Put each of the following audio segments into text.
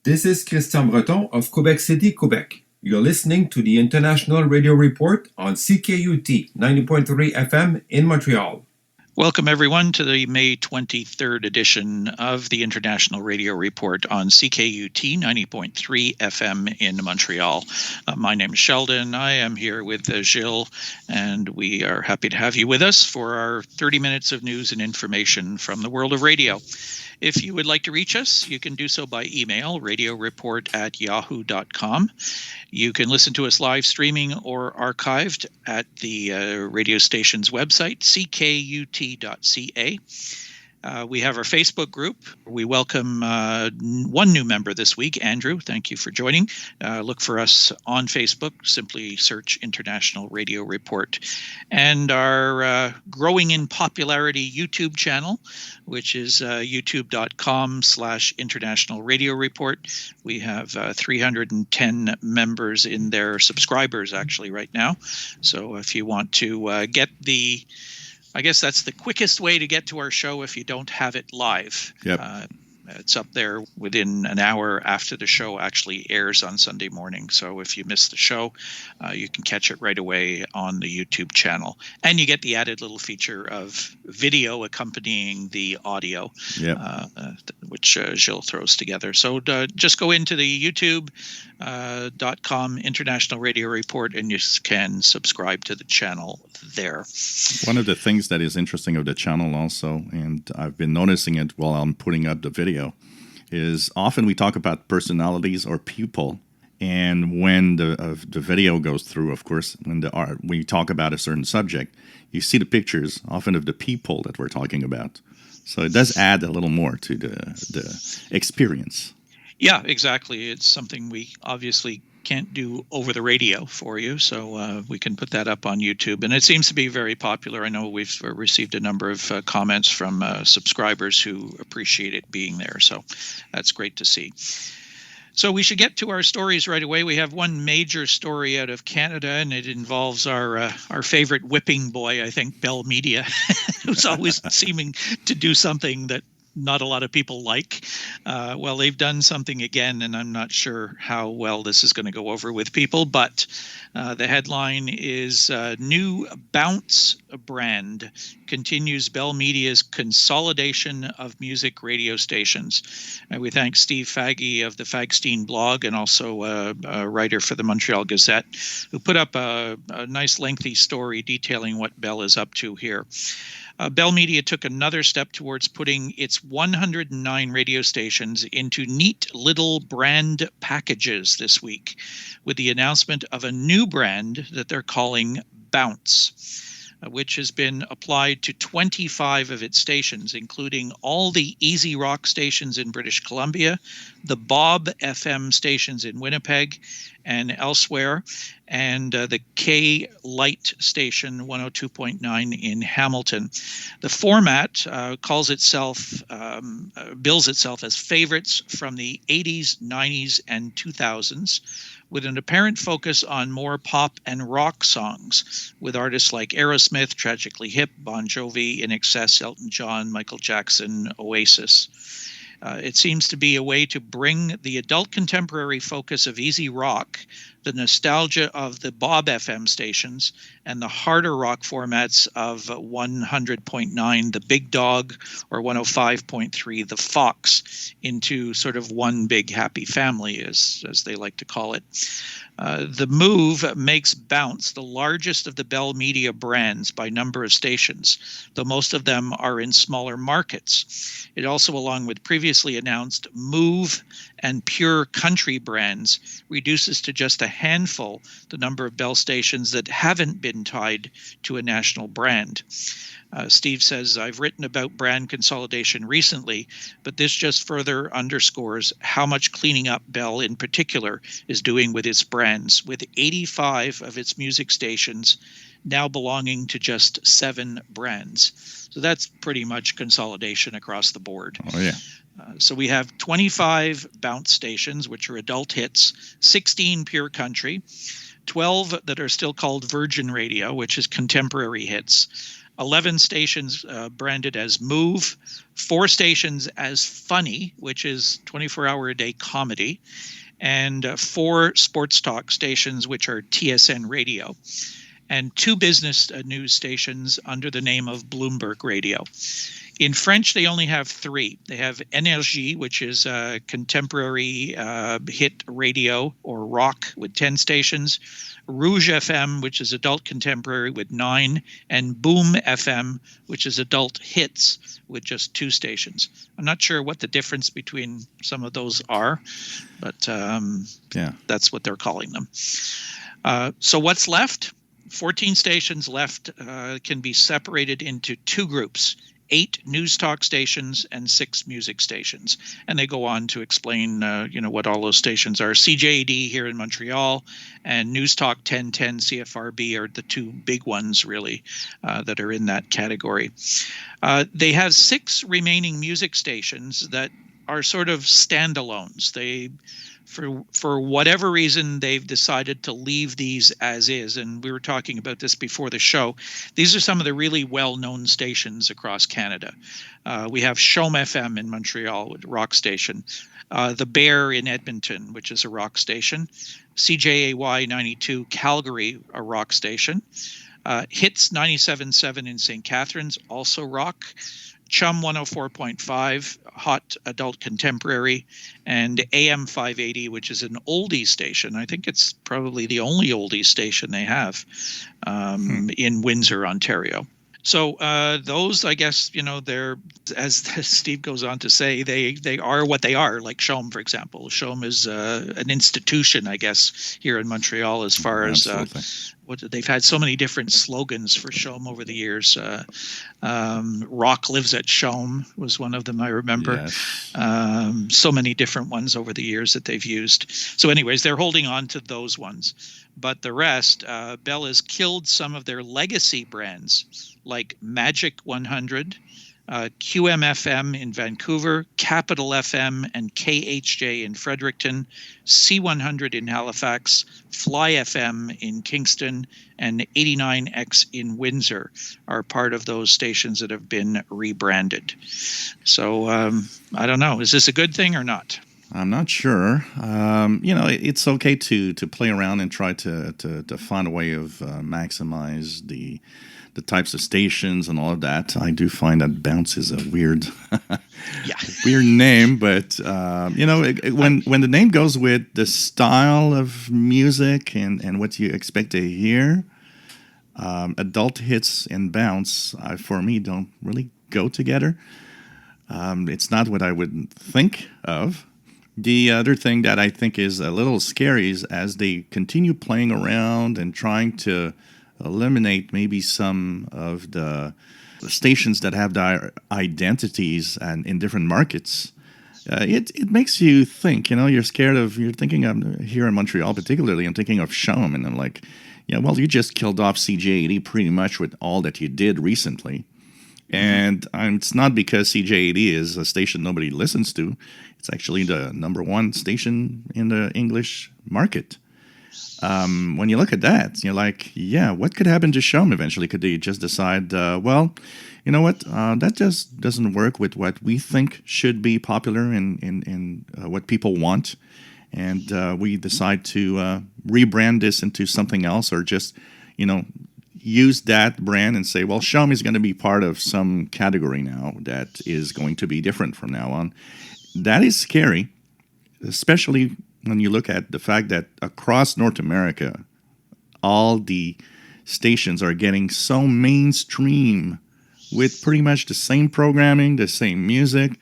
This is Christian Breton of Quebec City, Quebec. You're listening to the International Radio Report on CKUT 90.3 FM in Montreal. Welcome, everyone, to the May 23rd edition of the International Radio Report on CKUT 90.3 FM in Montreal. My name is Sheldon. I am here with Gilles, and we are happy to have you with us for our 30 minutes of news and information from the world of radio. If you would like to reach us, you can do so by email, radioreport@yahoo.com. You can listen to us live streaming or archived at the radio station's website, ckut.ca. We have our Facebook group. We welcome one new member this week, Andrew. Thank you for joining. Look for us on Facebook. Simply search International Radio Report. And our growing in popularity YouTube channel, which is youtube.com/International Radio Report. We have 310 members in there, subscribers actually right now. So if you want to get I guess that's the quickest way to get to our show if you don't have it live. Yep. It's up there within an hour after the show actually airs on Sunday morning. So if you miss the show, you can catch it right away on the YouTube channel. And you get the added little feature of video accompanying the audio, which Gilles throws together. So just go into the youtube.com International Radio Report and you can subscribe to the channel there. One of the things that is interesting of the channel also, and I've been noticing it while I'm putting up the video, is often we talk about personalities or people, and when the video goes through, of course, when we talk about a certain subject, you see the pictures often of the people that we're talking about. So it does add a little more to the experience. Yeah, exactly. It's something we obviously can't do over the radio for you, so we can put that up on YouTube, and it seems to be very popular. I know we've received a number of comments from subscribers who appreciate it being there, so that's great to see. So we should get to our stories right away. We have one major story out of Canada, and it involves our favorite whipping boy, I think, Bell Media, who's always seeming to do something that not a lot of people like. Well, they've done something again, and I'm not sure how well this is going to go over with people, but the headline is New Bounce Brand Continues Bell Media's Consolidation of Music Radio Stations. And we thank Steve Faggy of the Fagstein blog and also a writer for the Montreal Gazette, who put up a nice lengthy story detailing what Bell is up to here. Bell Media took another step towards putting its 109 radio stations into neat little brand packages this week with the announcement of a new brand that they're calling Bounce, which has been applied to 25 of its stations, including all the Easy Rock stations in British Columbia, the Bob FM stations in Winnipeg and elsewhere, and the K Light station 102.9 in Hamilton. The format bills itself as favorites from the 80s, 90s, and 2000s, with an apparent focus on more pop and rock songs, with artists like Aerosmith, Tragically Hip, Bon Jovi, In Excess, Elton John, Michael Jackson, Oasis. It seems to be a way to bring the adult contemporary focus of easy rock, the nostalgia of the Bob FM stations, and the harder rock formats of 100.9, the Big Dog, or 105.3, the Fox, into sort of one big happy family, as they like to call it. The move makes Bounce the largest of the Bell Media brands by number of stations, though most of them are in smaller markets. It also, along with previously announced Move and Pure Country brands, reduces to just a handful the number of Bell stations that haven't been tied to a national brand. Steve says, I've written about brand consolidation recently, but this just further underscores how much cleaning up Bell in particular is doing with its brands, with 85 of its music stations now belonging to just 7 brands. So that's pretty much consolidation across the board. Oh, yeah. So we have 25 Bounce stations, which are adult hits, 16 Pure Country, 12 that are still called Virgin Radio, which is contemporary hits, 11 stations branded as Move, 4 stations as Funny, which is 24-hour-a-day comedy, and 4 sports talk stations, which are TSN Radio, and 2 business news stations under the name of Bloomberg Radio. In French, they only have 3. They have Énergie, which is contemporary hit radio or rock with 10 stations, Rouge FM, which is adult contemporary with 9, and Boom FM, which is adult hits with just 2 stations. I'm not sure what the difference between some of those are, but that's what they're calling them. So what's left? 14 stations left can be separated into 2 groups. 8 news talk stations and 6 music stations. And they go on to explain, what all those stations are. CJAD here in Montreal and News Talk 1010 CFRB are the 2 big ones, really, that are in that category. They have 6 remaining music stations that are sort of standalones. They, for whatever reason, they've decided to leave these as is. And we were talking about this before the show. These are some of the really well-known stations across Canada. We have Chaume FM in Montreal, a rock station. The Bear in Edmonton, which is a rock station. CJAY 92 Calgary, a rock station. Hits 97.7 in St. Catharines, also rock. Chum 104.5, hot adult contemporary, and AM 580, which is an oldie station. I think it's probably the only oldie station they have in Windsor, Ontario. So those, I guess, they're, as Steve goes on to say, they are what they are, like Chaume, for example. Chaume is an institution, I guess, here in Montreal as far as they've had so many different slogans for Chaume over the years. Rock lives at Chaume was one of them, I remember. Yes. So many different ones over the years that they've used. So anyways, they're holding on to those ones. But the rest, Bell has killed some of their legacy brands like Magic 100, QMFM in Vancouver, Capital FM and KHJ in Fredericton, C100 in Halifax, Fly FM in Kingston, and 89X in Windsor are part of those stations that have been rebranded. So I don't know. Is this a good thing or not? I'm not sure. It's okay to play around and try to find a way of maximize the types of stations and all of that. I do find that Bounce is a weird, weird name, but when the name goes with the style of music and what you expect to hear, adult hits and Bounce for me don't really go together. It's not what I would think of. The other thing that I think is a little scary is as they continue playing around and trying to eliminate maybe some of the stations that have their identities and in different markets, it makes you think. You're thinking of here in Montreal particularly. I'm thinking of Chaume, and I'm like, you just killed off CJAD pretty much with all that you did recently. And it's not because CJAD is a station nobody listens to. It's actually the number 1 station in the English market. When you look at that, you're like, what could happen to Chaume eventually? Could they just decide, you know what, that just doesn't work with what we think should be popular and what people want. And we decide to rebrand this into something else, or just, use that brand and say, well, Chaume is going to be part of some category now that is going to be different from now on. That is scary, especially when you look at the fact that across North America, all the stations are getting so mainstream with pretty much the same programming, the same music.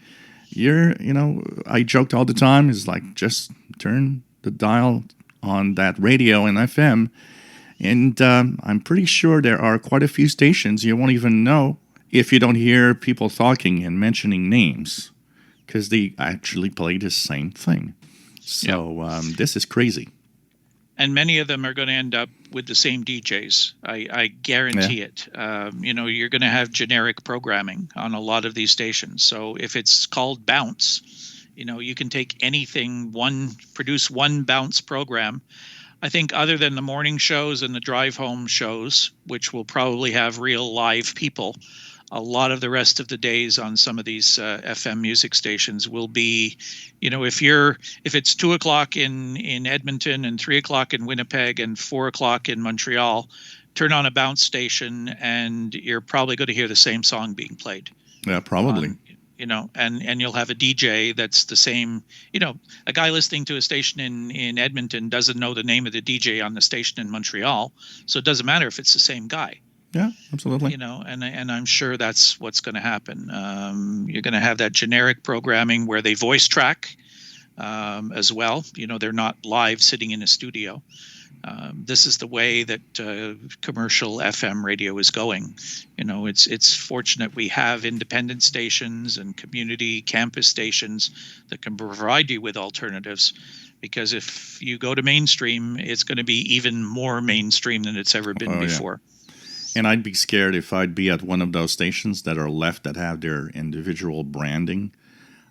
I joked all the time, is like, just turn the dial on that radio and FM, and I'm pretty sure there are quite a few stations you won't even know if you don't hear people talking and mentioning names, because they actually play the same thing. So this is crazy. And many of them are going to end up with the same DJs. I guarantee it. You're going to have generic programming on a lot of these stations. So if it's called Bounce, you can take anything, produce one Bounce program, I think other than the morning shows and the drive home shows, which will probably have real live people, a lot of the rest of the days on some of these FM music stations will be, if it's 2 o'clock in Edmonton and 3 o'clock in Winnipeg and 4 o'clock in Montreal, turn on a bounce station and you're probably going to hear the same song being played. Yeah, probably. And you'll have a DJ that's the same. A guy listening to a station in Edmonton doesn't know the name of the DJ on the station in Montreal, so it doesn't matter if it's the same guy. Yeah, absolutely. And I'm sure that's what's going to happen. You're going to have that generic programming where they voice track as well. They're not live sitting in a studio. This is the way that commercial FM radio is going. It's fortunate we have independent stations and community campus stations that can provide you with alternatives, because if you go to mainstream, it's going to be even more mainstream than it's ever been before. Yeah. And I'd be scared if I'd be at one of those stations that are left that have their individual branding.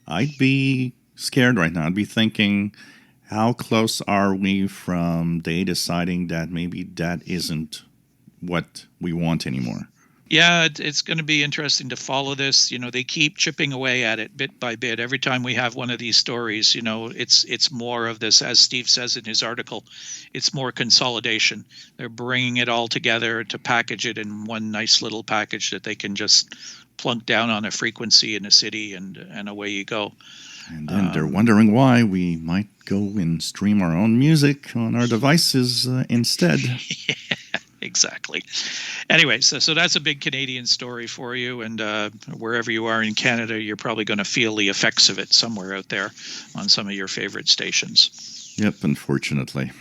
I'd be scared right now. I'd be thinking, how close are we from they deciding that maybe that isn't what we want anymore? Yeah, it's going to be interesting to follow this. They keep chipping away at it bit by bit. Every time we have one of these stories, it's more of this, as Steve says in his article, it's more consolidation. They're bringing it all together to package it in one nice little package that they can just plunk down on a frequency in a city, and away you go. And then they're wondering why we might go and stream our own music on our devices instead. Yeah, exactly. Anyway, so that's a big Canadian story for you. And wherever you are in Canada, you're probably going to feel the effects of it somewhere out there on some of your favorite stations. Yep, unfortunately.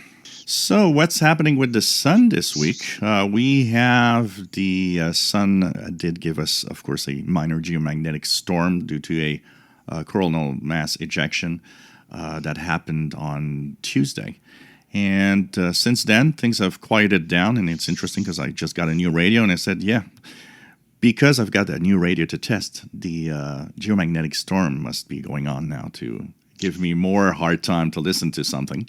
So what's happening with the sun this week? We have the sun did give us, of course, a minor geomagnetic storm due to a coronal mass ejection that happened on Tuesday. And since then, things have quieted down, and it's interesting because I just got a new radio, and I said, yeah, because I've got that new radio to test, the geomagnetic storm must be going on now to give me more hard time to listen to something.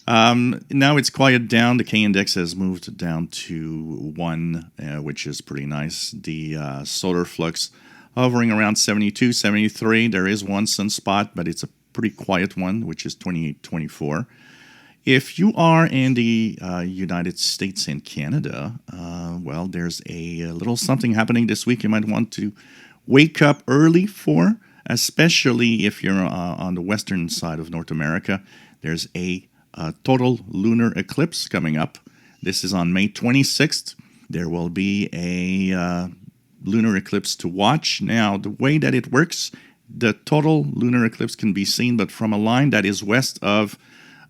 Now it's quieted down. The K-index has moved down to 1, which is pretty nice. The solar flux hovering around 72, 73. There is one sunspot, but it's a pretty quiet one, which is 28, 24. If you are in the United States and Canada, well, there's a little something happening this week you might want to wake up early for, especially if you're on the western side of North America. There's a total lunar eclipse coming up. This is on May 26th. There will be a lunar eclipse to watch. Now, the way that it works, the total lunar eclipse can be seen, but from a line that is west of,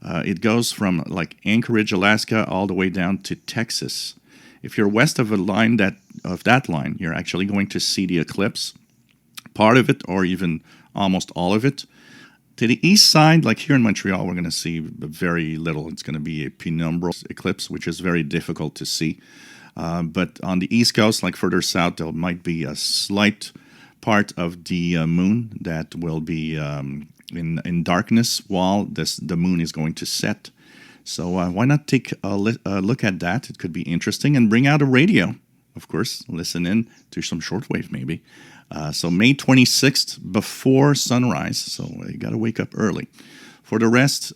it goes from like Anchorage, Alaska, all the way down to Texas. If you're west of that line, you're actually going to see the eclipse, part of it, or even almost all of it. To the east side, like here in Montreal, we're going to see very little. It's going to be a penumbral eclipse, which is very difficult to see. But on the East Coast, like further south, there might be a slight part of the moon that will be in darkness while the moon is going to set. So why not take a look at that? It could be interesting. And bring out a radio, of course. Listen in to some shortwave maybe. So May 26th before sunrise. So you got to wake up early. For the rest,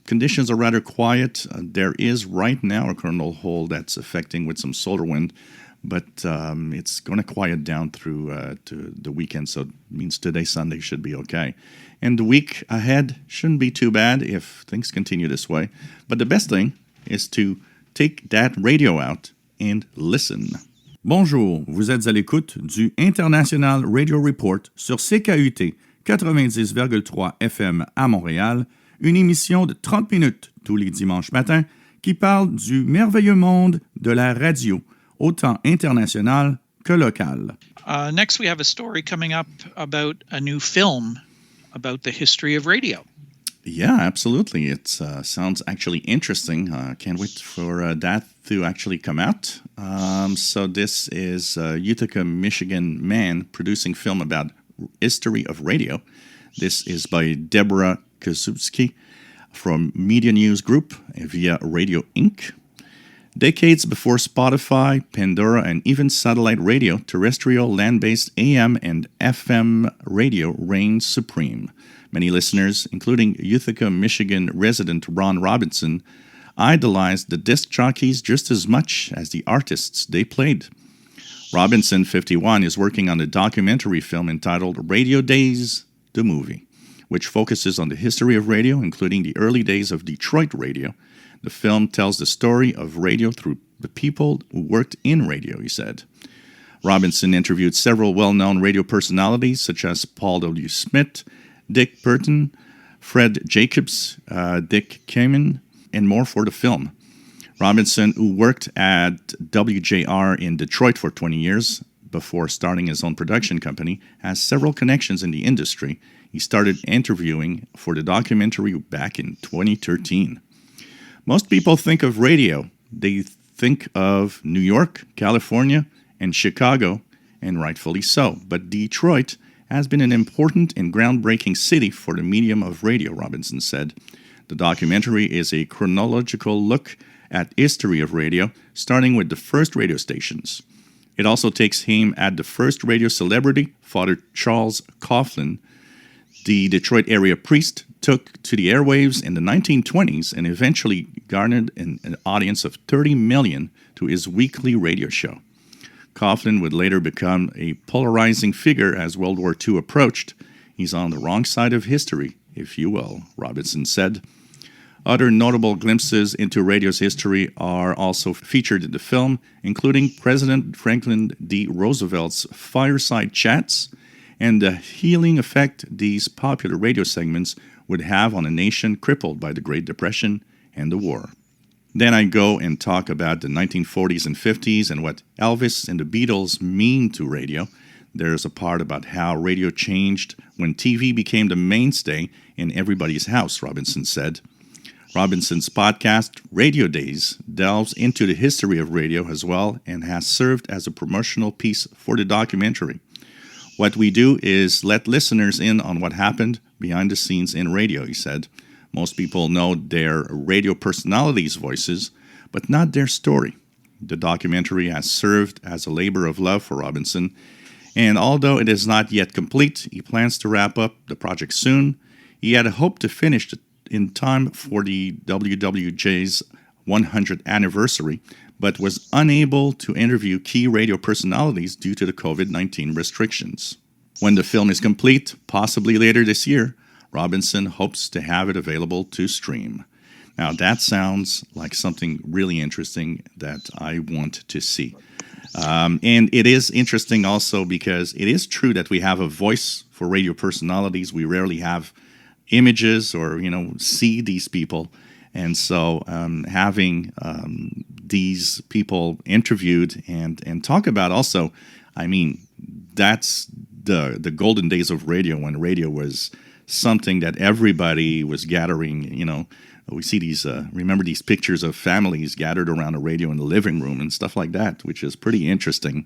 conditions are rather quiet. There is right now a coronal hole that's affecting with some solar wind, but it's going to quiet down through to the weekend, so it means today, Sunday, should be okay. And the week ahead shouldn't be too bad if things continue this way. But the best thing is to take that radio out and listen. Bonjour, vous êtes à l'écoute du International Radio Report sur CKUT 90,3 FM à Montréal, une émission de 30 minutes tous les dimanches matins qui parle du merveilleux monde de la radio, autant international que local. Next, we have a story coming up about a new film about the history of radio. Yeah, absolutely. It sounds actually interesting. Can't wait for that to actually come out. So this is a Utica, Michigan man producing film about history of radio. This is by Deborah Kozubski. from Media News Group via Radio Inc. Decades before Spotify, Pandora, and even satellite radio, terrestrial, land-based AM and FM radio reigns supreme. Many listeners, including Utica, Michigan resident Ron Robinson, idolized the disc jockeys just as much as the artists they played. Robinson, 51, is working on a documentary film entitled Radio Days, the Movie, which focuses on the history of radio, including the early days of Detroit radio. The film tells the story of radio through the people who worked in radio, he said. Robinson interviewed several well-known radio personalities such as Paul W. Smith, Dick Burton, Fred Jacobs, Dick Kamen, and more for the film. Robinson, who worked at WJR in Detroit for 20 years before starting his own production company, has several connections in the industry. He started interviewing for the documentary back in 2013. Most people think of radio. They think of New York, California, and Chicago, and rightfully so. But Detroit has been an important and groundbreaking city for the medium of radio, Robinson said. The documentary is a chronological look at history of radio, starting with the first radio stations. It also takes aim at the first radio celebrity, Father Charles Coughlin, the Detroit area priest, took to the airwaves in the 1920s and eventually garnered an audience of 30 million to his weekly radio show. Coughlin would later become a polarizing figure as World War II approached. He's on the wrong side of history, if you will, Robinson said. Other notable glimpses into radio's history are also featured in the film, including President Franklin D. Roosevelt's fireside chats and the healing effect these popular radio segments would have on a nation crippled by the Great Depression and the war. Then I go and talk about the 1940s and 50s and what Elvis and the Beatles mean to radio. There's a part about how radio changed when TV became the mainstay in everybody's house, Robinson said. Robinson's podcast, Radio Days, delves into the history of radio as well and has served as a promotional piece for the documentary. What we do is let listeners in on what happened behind the scenes in radio, he said. Most people know their radio personalities' voices, but not their story. The documentary has served as a labor of love for Robinson, and although it is not yet complete, he plans to wrap up the project soon. He had hoped to finish in time for the WWJ's 100th anniversary, but was unable to interview key radio personalities due to the COVID-19 restrictions. When the film is complete, possibly later this year, Robinson hopes to have it available to stream. Now that sounds like something really interesting that I want to see. And it is interesting also because it is true that we have a voice for radio personalities. We rarely have images or, see these people. And so having these people interviewed and talk about also, that's the golden days of radio when radio was something that everybody was gathering, we see these, remember these pictures of families gathered around a radio in the living room and stuff like that, which is pretty interesting.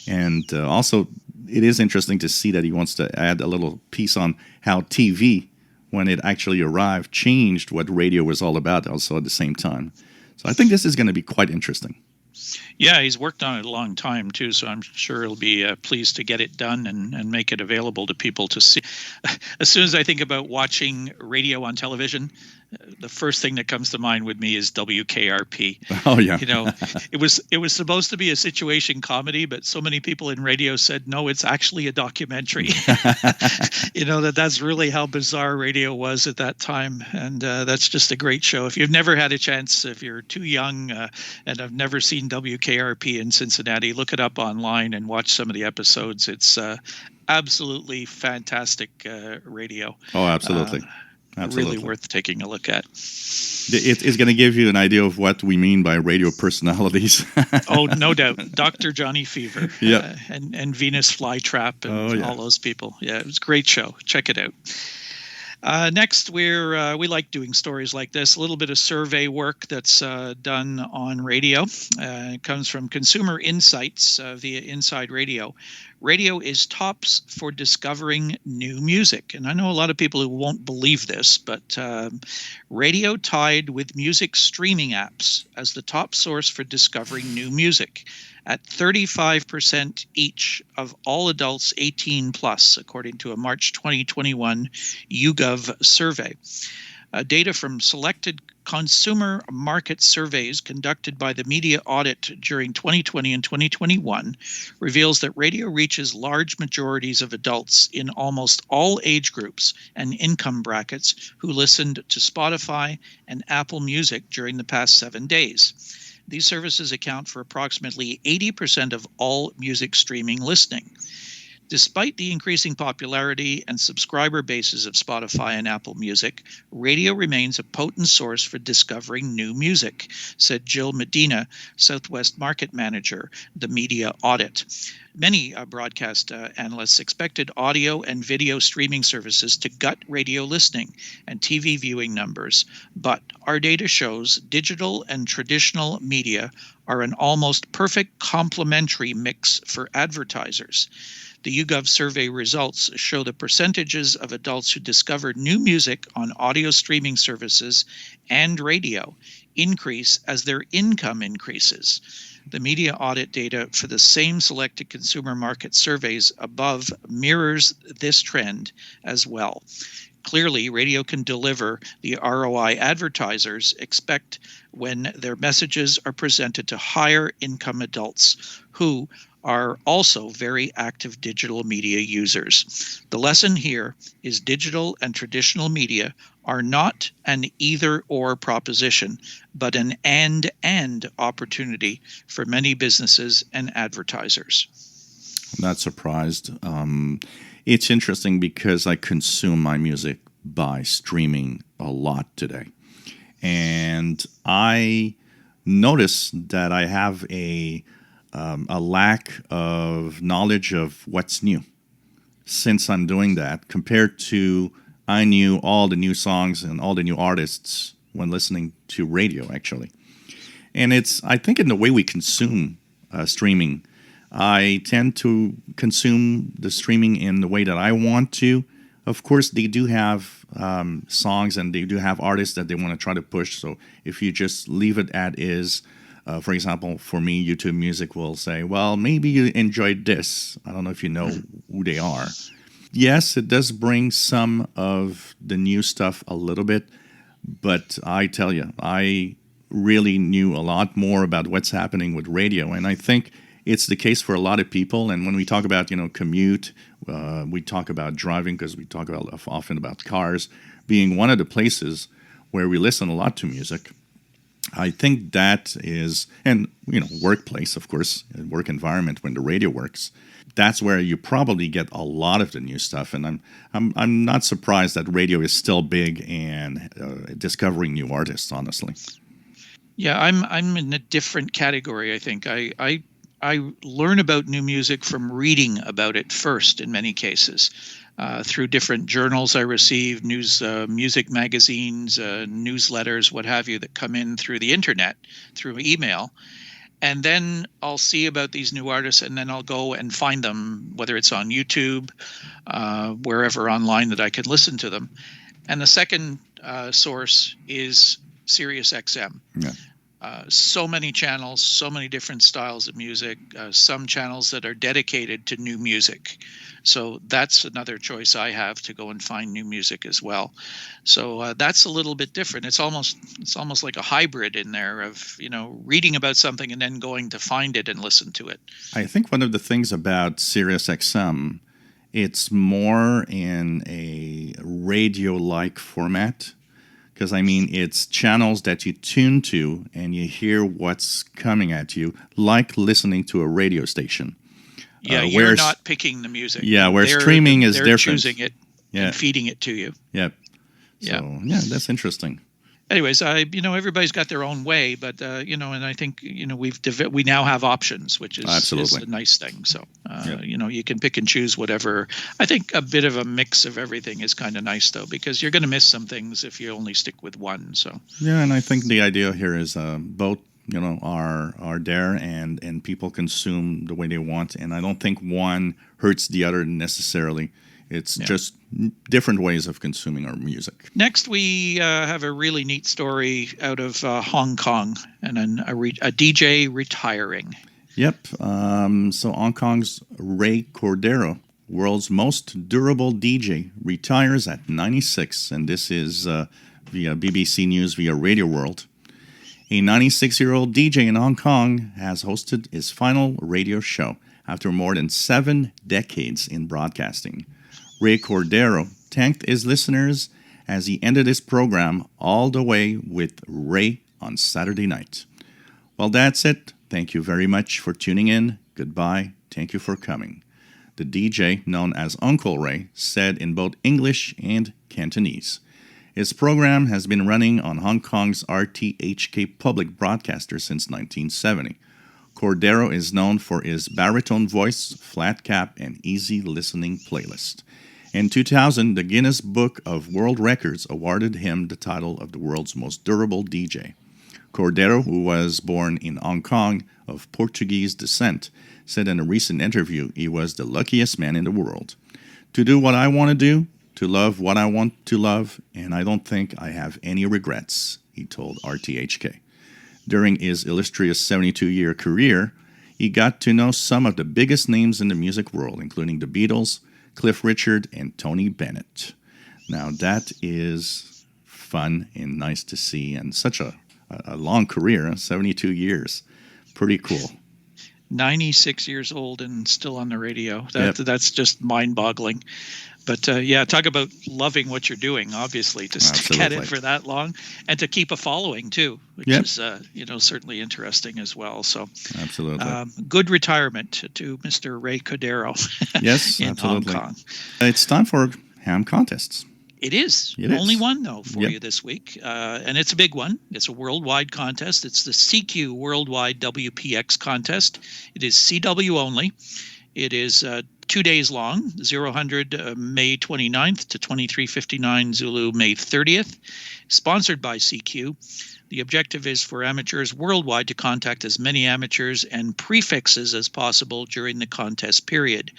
And also, it is interesting to see that he wants to add a little piece on how TV, when it actually arrived, changed what radio was all about also at the same time. So I think this is going to be quite interesting. Yeah, he's worked on it a long time, too, so I'm sure he'll be pleased to get it done and make it available to people to see. As soon as I think about watching radio on television, the first thing that comes to mind with me is WKRP. Oh, yeah. It was supposed to be a situation comedy, but so many people in radio said, no, it's actually a documentary. That's really how bizarre radio was at that time. And that's just a great show. If you've never had a chance, if you're too young and have never seen WKRP in Cincinnati, look it up online and watch some of the episodes. It's absolutely fantastic radio. Oh, absolutely. Absolutely. Really worth taking a look at. It is going to give you an idea of what we mean by radio personalities. Oh, no doubt. Dr. Johnny Fever yeah. And Venus Flytrap and all those people. Yeah, it was a great show. Check it out. Next, we like doing stories like this. A little bit of survey work that's done on radio. It comes from Consumer Insights via Inside Radio. Radio is tops for discovering new music. And I know a lot of people who won't believe this, but radio tied with music streaming apps as the top source for discovering new music at 35% each of all adults 18 plus, according to a March 2021 YouGov survey. Data from selected consumer market surveys conducted by the Media Audit during 2020 and 2021 reveals that radio reaches large majorities of adults in almost all age groups and income brackets who listened to Spotify and Apple Music during the past 7 days. These services account for approximately 80% of all music streaming listening. Despite the increasing popularity and subscriber bases of Spotify and Apple Music, radio remains a potent source for discovering new music, said Jill Medina, Southwest Market Manager, the Media Audit. Many broadcast analysts expected audio and video streaming services to gut radio listening and TV viewing numbers, but our data shows digital and traditional media are an almost perfect complementary mix for advertisers. The YouGov survey results show the percentages of adults who discovered new music on audio streaming services and radio increase as their income increases. The Media Audit data for the same selected consumer market surveys above mirrors this trend as well. Clearly, radio can deliver the ROI advertisers expect when their messages are presented to higher income adults who are also very active digital media users. The lesson here is digital and traditional media are not an either-or proposition, but an and opportunity for many businesses and advertisers. I'm not surprised. It's interesting because I consume my music by streaming a lot today. And I notice that I have a lack of knowledge of what's new since I'm doing that compared to I knew all the new songs and all the new artists when listening to radio, actually. And I think in the way we consume streaming, I tend to consume the streaming in the way that I want to. Of course, they do have songs and they do have artists that they want to try to push. So if you just leave it as is, for example, for me, YouTube Music will say, well, maybe you enjoyed this. I don't know if you know who they are. Yes, it does bring some of the new stuff a little bit, but I tell you, I really knew a lot more about what's happening with radio, and I think it's the case for a lot of people. And when we talk about, commute, we talk about driving because we talk often about cars being one of the places where we listen a lot to music. I think that is, and workplace, of course, work environment when the radio works. That's where you probably get a lot of the new stuff, and I'm not surprised that radio is still big and discovering new artists. Honestly, yeah, I'm in a different category. I think I learn about new music from reading about it first in many cases. Through different journals I receive, music magazines, newsletters, what have you, that come in through the internet, through email. And then I'll see about these new artists, and then I'll go and find them, whether it's on YouTube, wherever online that I can listen to them. And the second source is SiriusXM. Yeah. So many channels, so many different styles of music, some channels that are dedicated to new music. So that's another choice I have to go and find new music as well. So that's a little bit different. It's almost like a hybrid in there of, reading about something and then going to find it and listen to it. I think one of the things about SiriusXM, it's more in a radio-like format. Because, it's channels that you tune to and you hear what's coming at you, like listening to a radio station. Yeah, you're not picking the music. Yeah, where streaming is different. They're choosing it and feeding it to you. Yep. So, yeah, that's interesting. Anyways, everybody's got their own way, but and I think we now have options, which is a nice thing. So you can pick and choose whatever. I think a bit of a mix of everything is kind of nice, though, because you're going to miss some things if you only stick with one. So yeah, and I think the idea here is both are there, and people consume the way they want. And I don't think one hurts the other necessarily. It's just different ways of consuming our music. Next, we have a really neat story out of Hong Kong, and a DJ retiring. Yep. So Hong Kong's Ray Cordero, world's most durable DJ, retires at 96, and this is via BBC News via Radio World. A 96-year-old DJ in Hong Kong has hosted his final radio show after more than 7 decades in broadcasting. Ray Cordero thanked his listeners as he ended his program all the way with Ray on Saturday night. Well, that's it. Thank you very much for tuning in. Goodbye. Thank you for coming. The DJ, known as Uncle Ray, said in both English and Cantonese. His program has been running on Hong Kong's RTHK public broadcaster since 1970. Cordero is known for his baritone voice, flat cap, and easy listening playlist. In 2000, the Guinness Book of World Records awarded him the title of the world's most durable DJ. Cordero, who was born in Hong Kong of Portuguese descent, said in a recent interview he was the luckiest man in the world. To do what I want to do, to love what I want to love, and I don't think I have any regrets, he told RTHK. During his illustrious 72-year career, he got to know some of the biggest names in the music world, including the Beatles, Cliff Richard, and Tony Bennett. Now that is fun and nice to see, and such a long career, 72 years. Pretty cool. 96 years old and still on the radio. That's just mind-boggling. But talk about loving what you're doing, obviously, to stick at it for that long and to keep a following too, which is certainly interesting as well. So absolutely. Good retirement to Mr. Ray Cordero yes, in absolutely. Hong Kong. It's time for ham contests. It is. Only one, though, for you this week. And it's a big one. It's a worldwide contest. It's the CQ Worldwide WPX contest. It is CW only. It is 2 days long, 0000 May 29th to 23:59 Zulu May 30th, sponsored by CQ. The objective is for amateurs worldwide to contact as many amateurs and prefixes as possible during the contest period.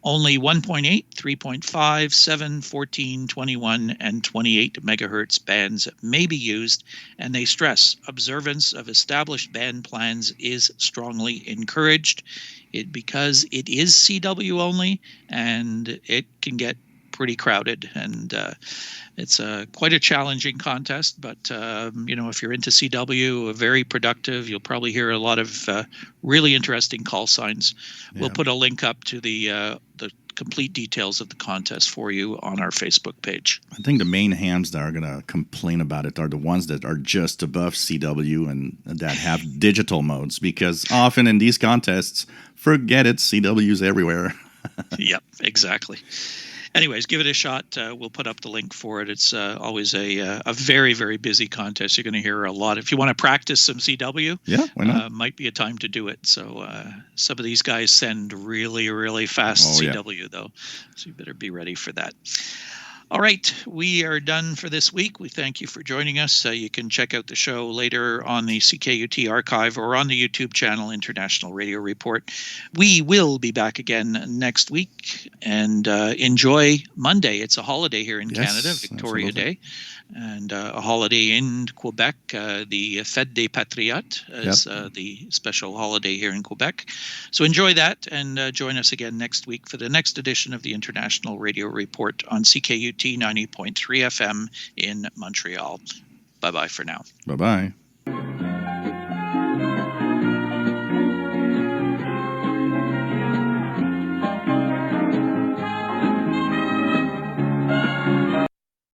Only 1.8, 3.5, 7, 14, 21, and 28 megahertz bands may be used, and they stress observance of established band plans is strongly encouraged. Because it is CW only, and it can get pretty crowded, and it's quite a challenging contest. But if you're into CW, very productive. You'll probably hear a lot of really interesting call signs. We'll put a link up to the complete details of the contest for you on our Facebook page. I think the main hams that are going to complain about it are the ones that are just above CW and that have digital modes, because often in these contests, forget it, CW's everywhere. Yep, exactly. Anyways, give it a shot. We'll put up the link for it. It's always a very, very busy contest. You're going to hear a lot. If you want to practice some CW, why not? Might be a time to do it. So some of these guys send really, really fast CW, though. So you better be ready for that. All right, we are done for this week. We thank you for joining us. You can check out the show later on the CKUT archive or on the YouTube channel, International Radio Report. We will be back again next week, and enjoy Monday. It's a holiday here in Canada, Victoria Day, and a holiday in Quebec. The Fête des Patriotes is the special holiday here in Quebec. So enjoy that, and join us again next week for the next edition of the International Radio Report on CKUT 90.3 FM in Montreal. Bye-bye for now. Bye-bye.